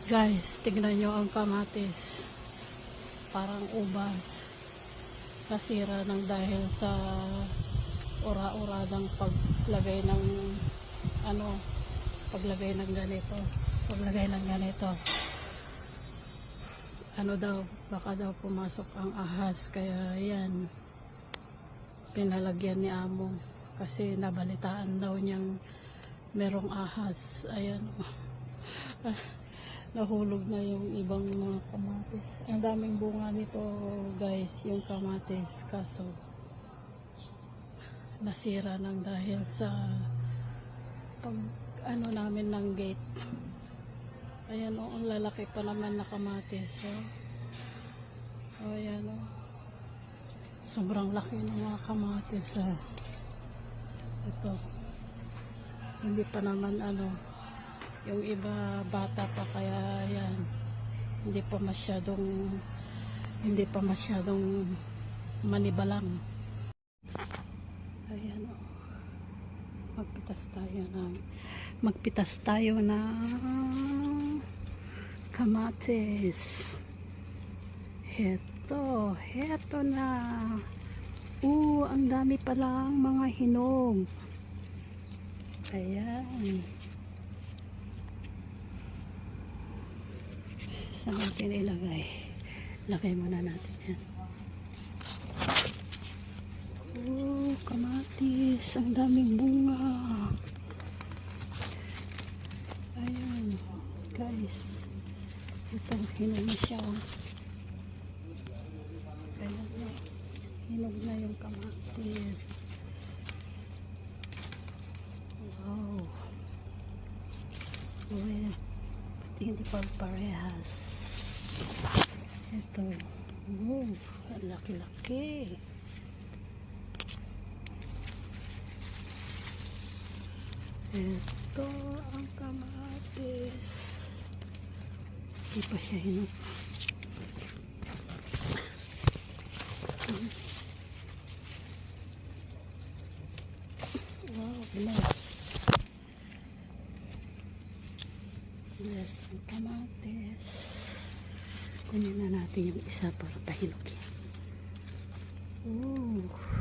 Guys, tignan nyo ang kamatis. Parang ubas. Nasira ng dahil sa ura-uradang paglagay ng paglagay ng ganito. Paglagay ng ganito. Baka daw pumasok ang ahas. Kaya yan, pinalagyan ni amo. Kasi nabalitaan daw niyang merong ahas. Ayan. Nahulog na yung ibang mga kamatis. Ang daming bunga nito guys, yung kamatis. Kaso nasira ng dahil sa pag namin ng gate. Ayan o, ang lalaki pa naman na kamatis. Ayan o. Sobrang laki ng mga kamatis. Ito. Hindi pa naman yung iba bata pa, kaya yan, hindi pa masyadong manibalang. Ayan o, magpitas tayo ng kamatis. Heto na. Ang dami palang mga hinog. Ayan. Saan natin ilagay? Lagay muna natin yan. Kamatis. Ang daming bunga. Ayan. Guys. Ito, hinog na siya. Ayan na. Hinog na yung kamatis. Wow. Well, hindi pa parehas. Ito. Ang laki-laki. Ito ang kamatis. Hindi pa siya hinog. Wow, bless. Bless ang kamatis. Kunin na natin yung isa para pahilugin.